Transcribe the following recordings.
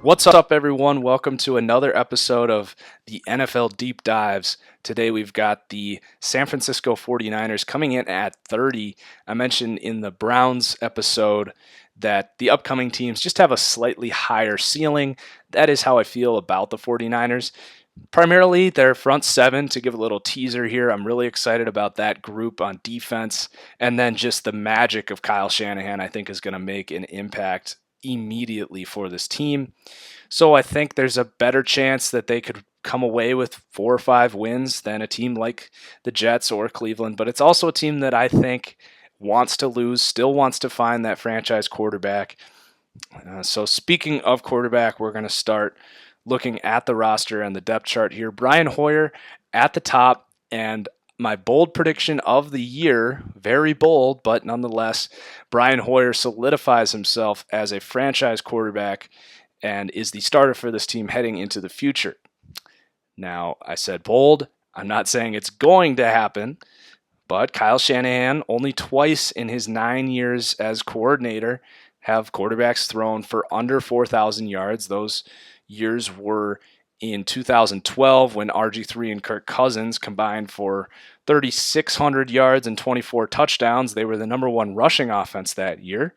What's up, everyone? Welcome to another episode of the NFL Deep Dives. Today we've got the San Francisco 49ers coming in at 30. I mentioned in the Browns episode that the upcoming teams just have a slightly higher ceiling. That is how I feel about the 49ers. Primarily their front seven. To give a little teaser here, I'm really excited about that group on defense. And then just the magic of Kyle Shanahan, I think, is going to make an impact immediately for this team. So I think there's a better chance that they could come away with 4 or 5 wins than a team like the Jets or Cleveland. But it's also a team that I think wants to lose, still wants to find that franchise quarterback. So speaking of quarterback, we're going to start looking at the roster and the depth chart here. Brian Hoyer at the top, and my bold prediction of the year, very bold, but nonetheless, Brian Hoyer solidifies himself as a franchise quarterback and is the starter for this team heading into the future. Now, I said bold. I'm not saying it's going to happen, but Kyle Shanahan, only twice in his 9 years as coordinator, have quarterbacks thrown for under 4,000 yards. Those years were in 2012 when RG3 and Kirk Cousins combined for 3,600 yards and 24 touchdowns. They were the number one rushing offense that year.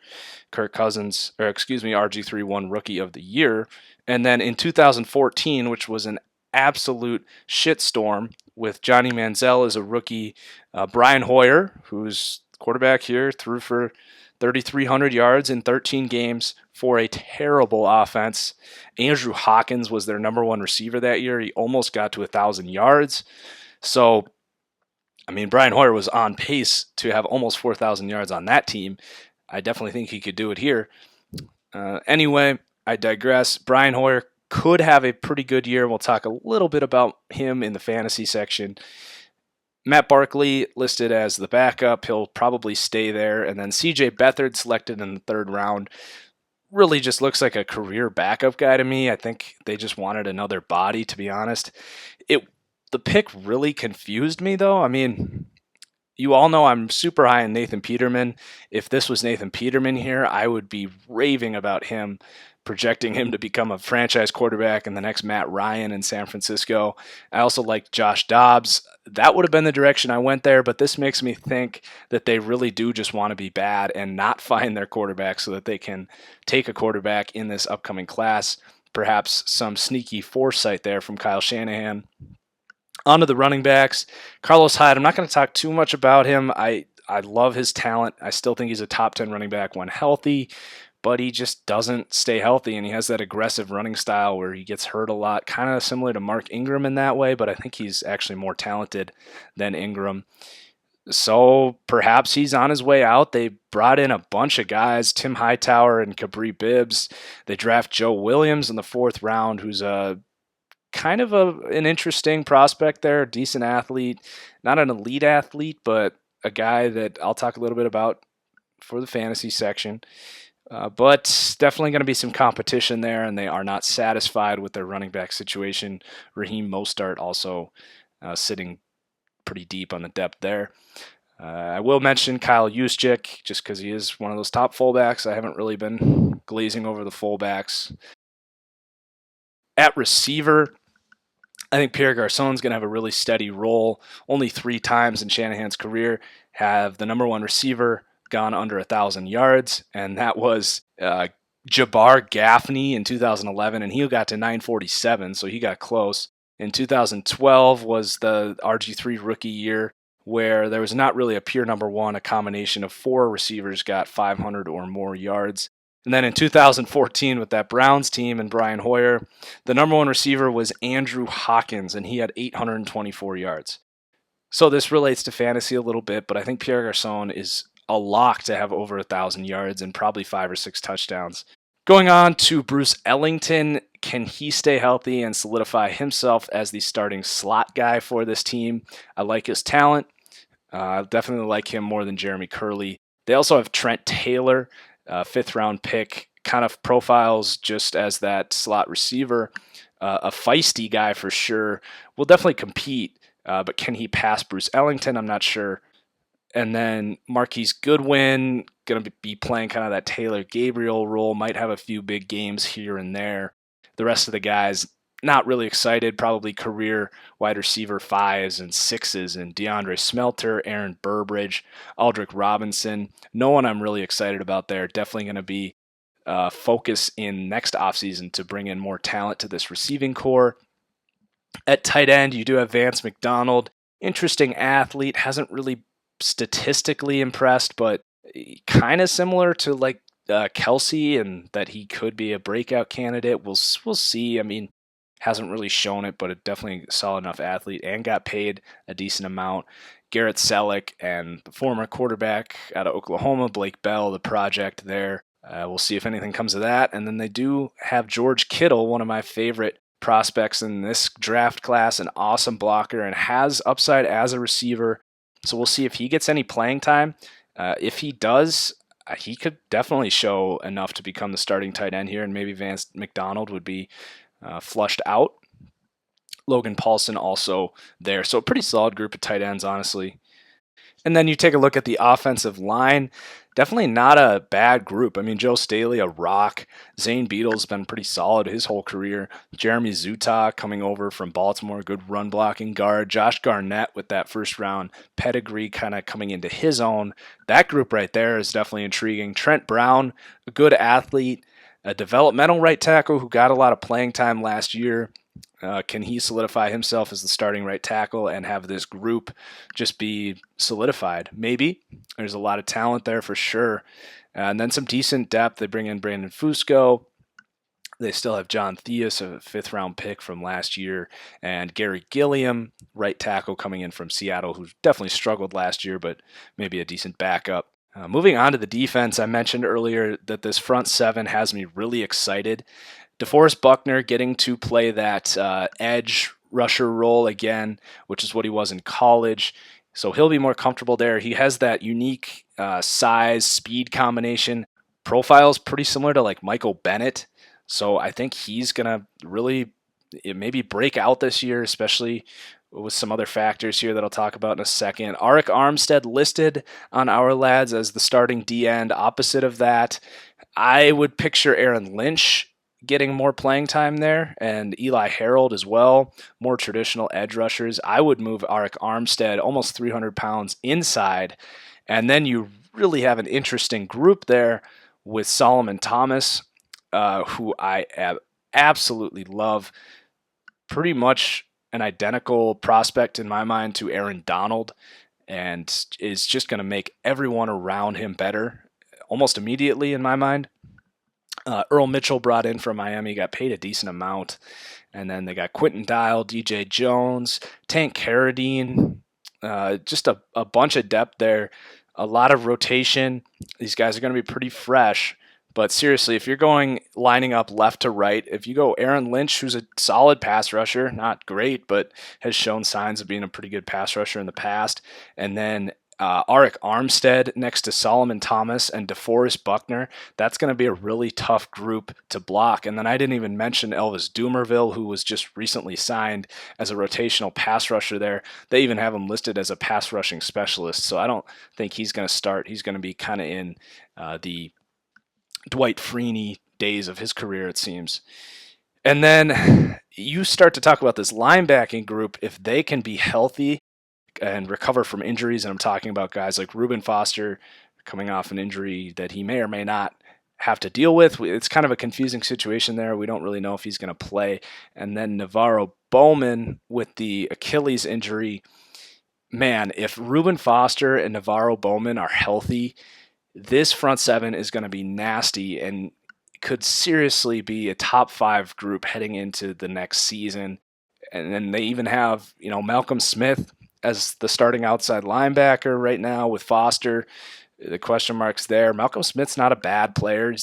RG3 won Rookie of the Year. And then in 2014, which was an absolute shitstorm with Johnny Manziel as a rookie, Brian Hoyer, who's quarterback here, threw for 3,300 yards in 13 games for a terrible offense. Andrew Hawkins was their number one receiver that year. He almost got to 1,000 yards. So, Brian Hoyer was on pace to have almost 4,000 yards on that team. I definitely think he could do it here. Anyway, I digress. Brian Hoyer could have a pretty good year. We'll talk a little bit about him in the fantasy section. Matt Barkley listed as the backup. He'll probably stay there. And then C.J. Beathard selected in the 3rd round. Really just looks like a career backup guy to me. I think they just wanted another body, to be honest. The pick really confused me, though. You all know I'm super high on Nathan Peterman. If this was Nathan Peterman here, I would be raving about him, projecting him to become a franchise quarterback and the next Matt Ryan in San Francisco. I also like Josh Dobbs. That would have been the direction I went there, but this makes me think that they really do just want to be bad and not find their quarterback so that they can take a quarterback in this upcoming class. Perhaps some sneaky foresight there from Kyle Shanahan. On to the running backs. Carlos Hyde, I'm not going to talk too much about him. I love his talent. I still think he's a top 10 running back when healthy, but he just doesn't stay healthy, and he has that aggressive running style where he gets hurt a lot, kind of similar to Mark Ingram in that way, but I think he's actually more talented than Ingram. So perhaps he's on his way out. They brought in a bunch of guys, Tim Hightower and Kabri Bibbs. They draft Joe Williams in the 4th round, who's an interesting prospect there, a decent athlete, not an elite athlete, but a guy that I'll talk a little bit about for the fantasy section. But definitely going to be some competition there, and they are not satisfied with their running back situation. Raheem Mostert also sitting pretty deep on the depth there. I will mention Kyle Juszczyk, just because he is one of those top fullbacks. I haven't really been glazing over the fullbacks. At receiver, I think Pierre Garcon is going to have a really steady role. Only 3 times in Shanahan's career have the number one receiver gone under 1,000 yards, and that was Jabbar Gaffney in 2011, and he got to 947, so he got close. In 2012 was the RG3 rookie year, where there was not really a pure number one. A combination of 4 receivers got 500 or more yards. And then in 2014 with that Browns team and Brian Hoyer, the number one receiver was Andrew Hawkins, and he had 824 yards. So this relates to fantasy a little bit, but I think Pierre Garcon is a lock to have over 1,000 yards and probably 5 or 6 touchdowns. Going on to Bruce Ellington, can he stay healthy and solidify himself as the starting slot guy for this team? I like his talent. I definitely like him more than Jeremy Curley. They also have Trent Taylor, 5th round pick, kind of profiles just as that slot receiver. A feisty guy for sure. Will definitely compete, but can he pass Bruce Ellington? I'm not sure. And then Marquise Goodwin, going to be playing kind of that Taylor Gabriel role, might have a few big games here and there. The rest of the guys, not really excited. Probably career wide receiver 5s and 6s, and DeAndre Smelter, Aaron Burbridge, Aldrick Robinson. No one I'm really excited about there. Definitely going to be focus in next offseason to bring in more talent to this receiving core. At tight end, you do have Vance McDonald. Interesting athlete. Hasn't really statistically impressed, but kind of similar to like Kelsey, and that he could be a breakout candidate. We'll see. I mean, hasn't really shown it, but definitely a solid enough athlete and got paid a decent amount. Garrett Selleck and the former quarterback out of Oklahoma, Blake Bell, the project there. We'll see if anything comes of that. And then they do have George Kittle, one of my favorite prospects in this draft class, an awesome blocker and has upside as a receiver. So we'll see if he gets any playing time. If he does, he could definitely show enough to become the starting tight end here, and maybe Vance McDonald would be flushed out. Logan Paulson also there. So a pretty solid group of tight ends, honestly. And then you take a look at the offensive line. Definitely not a bad group. I mean, Joe Staley, a rock. Zane Beadle's been pretty solid his whole career. Jeremy Zuta coming over from Baltimore, good run blocking guard. Josh Garnett with that first round pedigree kind of coming into his own. That group right there is definitely intriguing. Trent Brown, a good athlete, a developmental right tackle who got a lot of playing time last year. Can he solidify himself as the starting right tackle and have this group just be solidified? Maybe. There's a lot of talent there for sure. And then some decent depth. They bring in Brandon Fusco. They still have John Theus, a 5th-round pick from last year, and Gary Gilliam, right tackle coming in from Seattle, who definitely struggled last year, but maybe a decent backup. Moving on to the defense, I mentioned earlier that this front seven has me really excited. DeForest Buckner getting to play that edge rusher role again, which is what he was in college. So he'll be more comfortable there. He has that unique size, speed combination. Profile's pretty similar to like Michael Bennett. So I think he's going to really maybe break out this year, especially with some other factors here that I'll talk about in a second. Arik Armstead listed on Our Lads as the starting D-end. Opposite of that, I would picture Aaron Lynch getting more playing time there, and Eli Harold as well, more traditional edge rushers. I would move Arik Armstead almost 300 pounds inside, and then you really have an interesting group there with Solomon Thomas, who I absolutely love. Pretty much an identical prospect in my mind to Aaron Donald, and is just going to make everyone around him better almost immediately in my mind. Earl Mitchell brought in from Miami, got paid a decent amount. And then they got Quentin Dial, DJ Jones, Tank Carradine, just a bunch of depth there. A lot of rotation. These guys are going to be pretty fresh. But seriously, if you're lining up left to right, if you go Aaron Lynch, who's a solid pass rusher, not great, but has shown signs of being a pretty good pass rusher in the past, and then Arik Armstead next to Solomon Thomas and DeForest Buckner, that's going to be a really tough group to block. And then I didn't even mention Elvis Dumerville, who was just recently signed as a rotational pass rusher there. They even have him listed as a pass rushing specialist, so I don't think he's going to start. He's going to be kind of in the Dwight Freeney days of his career, it seems. And then you start to talk about this linebacking group. If they can be healthy and recover from injuries, and I'm talking about guys like Reuben Foster coming off an injury that he may or may not have to deal with. It's kind of a confusing situation there. We don't really know if he's going to play. And then Navarro Bowman with the Achilles injury. Man, if Reuben Foster and Navarro Bowman are healthy, this front seven is going to be nasty and could seriously be a top 5 group heading into the next season. And then they even have, Malcolm Smith as the starting outside linebacker right now with Foster. The question marks there. Malcolm Smith's not a bad player.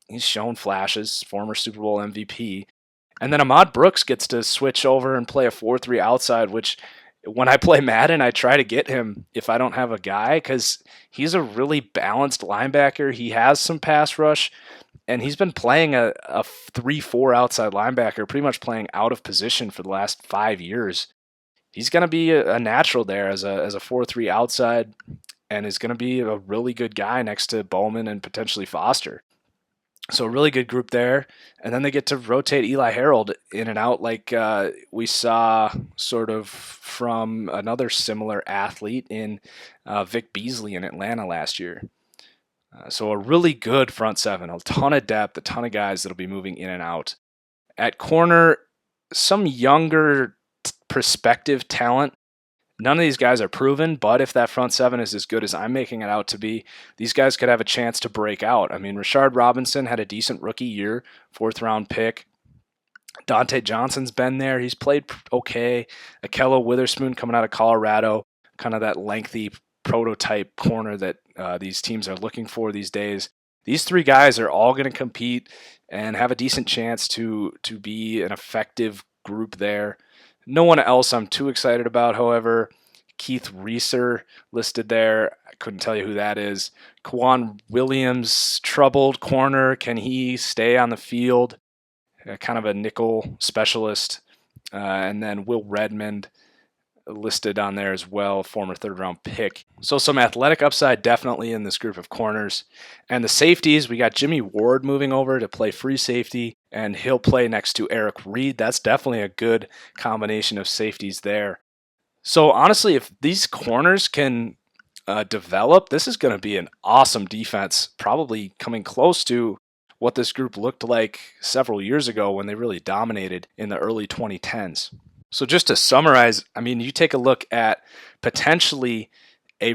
He's shown flashes, former Super Bowl MVP. And then Ahmad Brooks gets to switch over and play a 4-3 outside, which when I play Madden, I try to get him if I don't have a guy, because he's a really balanced linebacker. He has some pass rush, and he's been playing a 3-4 outside linebacker, pretty much playing out of position for the last 5 years. He's going to be a natural there as a 4-3 outside, and is going to be a really good guy next to Bowman and potentially Foster. So a really good group there. And then they get to rotate Eli Harold in and out like we saw sort of from another similar athlete in Vic Beasley in Atlanta last year. So a really good front seven, a ton of depth, a ton of guys that'll be moving in and out. At corner, some younger prospective talent. None of these guys are proven, but if that front seven is as good as I'm making it out to be, these guys could have a chance to break out. I mean, Rashard Robinson had a decent rookie year, 4th-round pick. Dante Johnson's been there. He's played okay. Akello Witherspoon coming out of Colorado, kind of that lengthy prototype corner that these teams are looking for these days. These 3 guys are all going to compete and have a decent chance to be an effective group there. No one else I'm too excited about, however. Keith Reeser listed there. I couldn't tell you who that is. Kwan Williams, troubled corner. Can he stay on the field? Kind of a nickel specialist. And then Will Redmond listed on there as well, former 3rd-round pick. So some athletic upside definitely in this group of corners. And the safeties, we got Jimmy Ward moving over to play free safety, and he'll play next to Eric Reed. That's definitely a good combination of safeties there. So honestly, if these corners can develop, this is going to be an awesome defense, probably coming close to what this group looked like several years ago when they really dominated in the early 2010s. So just to summarize, I mean, you take a look at potentially a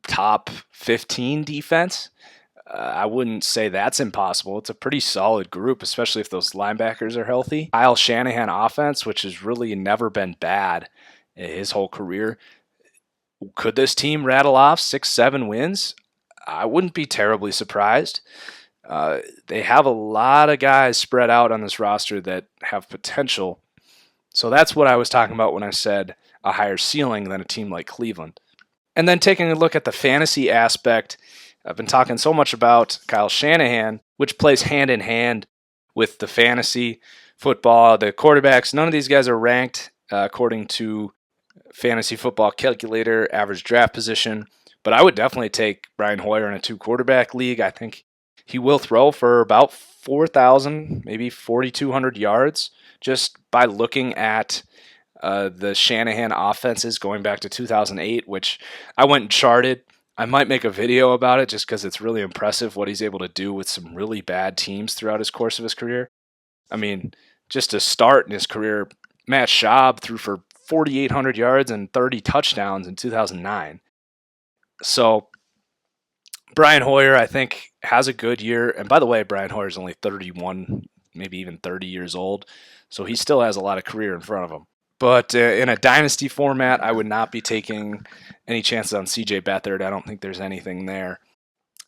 top 15 defense. I wouldn't say that's impossible. It's a pretty solid group, especially if those linebackers are healthy. Kyle Shanahan offense, which has really never been bad his whole career. Could this team rattle off 6-7 wins? I wouldn't be terribly surprised. They have a lot of guys spread out on this roster that have potential. So that's what I was talking about when I said a higher ceiling than a team like Cleveland. And then taking a look at the fantasy aspect, I've been talking so much about Kyle Shanahan, which plays hand in hand with the fantasy football. The quarterbacks, none of these guys are ranked according to Fantasy Football Calculator average draft position. But I would definitely take Brian Hoyer in a 2-quarterback league. I think he will throw for about 4,000, maybe 4,200 yards just by looking at the Shanahan offenses going back to 2008, which I went and charted. I might make a video about it just because it's really impressive what he's able to do with some really bad teams throughout his course of his career. I mean, just to start in his career, Matt Schaub threw for 4,800 yards and 30 touchdowns in 2009. So Brian Hoyer, I think, has a good year. And by the way, Brian Hoyer is only 31, maybe even 30 years old. So he still has a lot of career in front of him. But in a dynasty format, I would not be taking any chances on C.J. Beathard. I don't think there's anything there.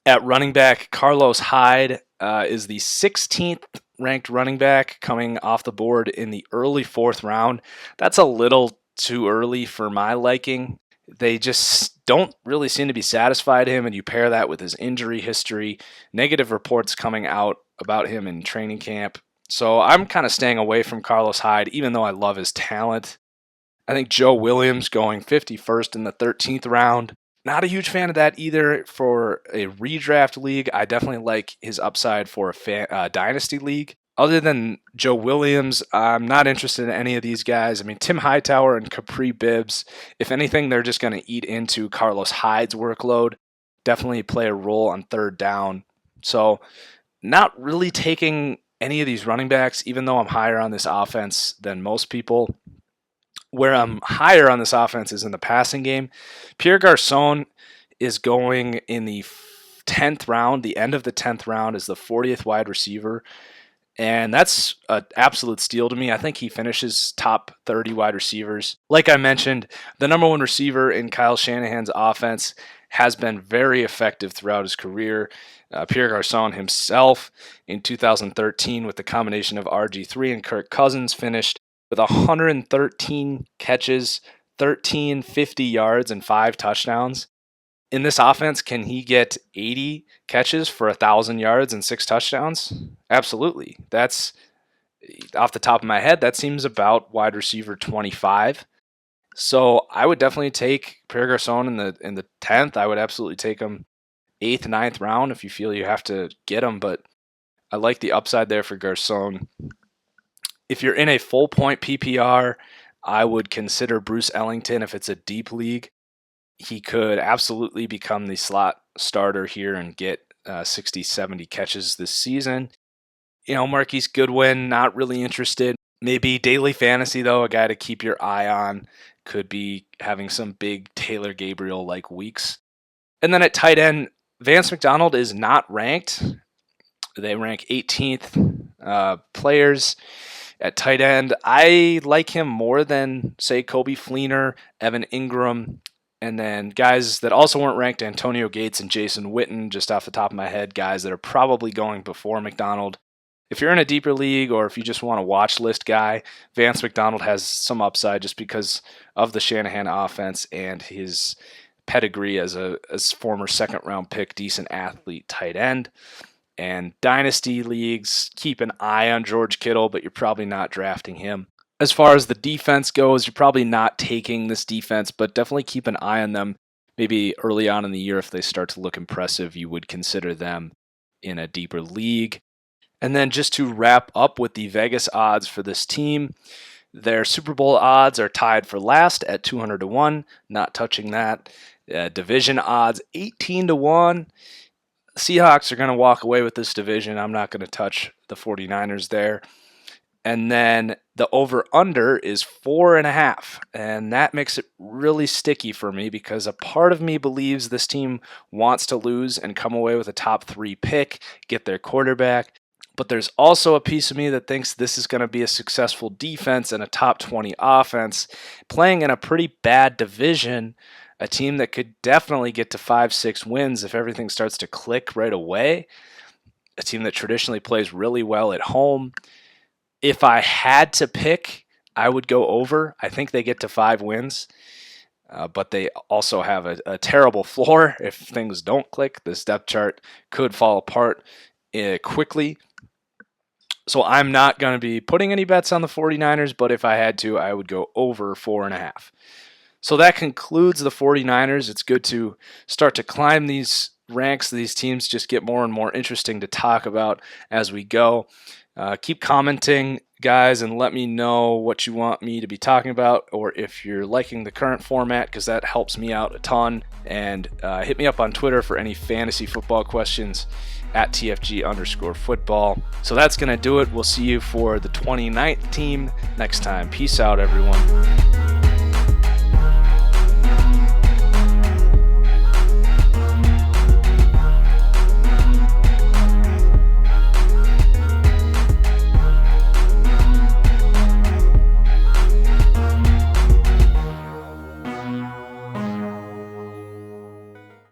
At running back, Carlos Hyde is the 16th ranked running back coming off the board in the early 4th round. That's a little too early for my liking. They just don't really seem to be satisfied him, and you pair that with his injury history, negative reports coming out about him in training camp. So I'm kind of staying away from Carlos Hyde, even though I love his talent. I think Joe Williams going 51st in the 13th round. Not a huge fan of that either for a redraft league. I definitely like his upside for a dynasty league. Other than Joe Williams, I'm not interested in any of these guys. I mean, Tim Hightower and Capri Bibbs, if anything, they're just going to eat into Carlos Hyde's workload. Definitely play a role on 3rd down. So not really taking any of these running backs, even though I'm higher on this offense than most people. Where I'm higher on this offense is in the passing game. Pierre Garcon is going in the 10th round. The end of the 10th round is the 40th wide receiver. And that's an absolute steal to me. I think he finishes top 30 wide receivers. Like I mentioned, the number 1 receiver in Kyle Shanahan's offense has been very effective throughout his career. Pierre Garcon himself in 2013 with the combination of RG3 and Kirk Cousins finished with 113 catches, 1,350 yards, and 5 touchdowns. In this offense, can he get 80 catches for 1,000 yards and 6 touchdowns? Absolutely. That's, off the top of my head, that seems about wide receiver 25. So I would definitely take Pierre Garcon in the 10th. I would absolutely take him 8th, 9th round if you feel you have to get him. But I like the upside there for Garcon. If you're in a full point PPR, I would consider Bruce Ellington if it's a deep league. He could absolutely become the slot starter here and get 60, 70 catches this season. Marquise Goodwin, not really interested. Maybe daily fantasy, though, a guy to keep your eye on. Could be having some big Taylor Gabriel-like weeks. And then at tight end, Vance McDonald is not ranked. They rank 18th players at tight end. I like him more than, say, Kobe Fleener, Evan Ingram, and then guys that also weren't ranked, Antonio Gates and Jason Witten, just off the top of my head, guys that are probably going before McDonald. If you're in a deeper league or if you just want a watch list guy, Vance McDonald has some upside just because of the Shanahan offense and his pedigree as former second-round pick, decent athlete, tight end. And dynasty leagues, keep an eye on George Kittle, but you're probably not drafting him. As far as the defense goes, you're probably not taking this defense, but definitely keep an eye on them. Maybe early on in the year, if they start to look impressive, you would consider them in a deeper league. And then just to wrap up with the Vegas odds for this team, their Super Bowl odds are tied for last at 200-1, not touching that. Division odds, 18-1. Seahawks are going to walk away with this division. I'm not going to touch the 49ers there. And then the over-under is 4.5, and that makes it really sticky for me because a part of me believes this team wants to lose and come away with a top 3 pick, get their quarterback. But there's also a piece of me that thinks this is going to be a successful defense and a top 20 offense, playing in a pretty bad division, a team that could definitely get to 5-6 wins if everything starts to click right away, a team that traditionally plays really well at home. If I had to pick, I would go over. I think they get to 5 wins, but they also have a terrible floor. If things don't click, this depth chart could fall apart quickly. So I'm not going to be putting any bets on the 49ers, but if I had to, I would go over 4.5. So that concludes the 49ers. It's good to start to climb these ranks. These teams just get more and more interesting to talk about as we go. Keep commenting, guys, and let me know what you want me to be talking about, or if you're liking the current format, because that helps me out a ton. And hit me up on Twitter for any fantasy football questions at TFG_football. So that's going to do it. We'll see you for the 29th team next time. Peace out, everyone.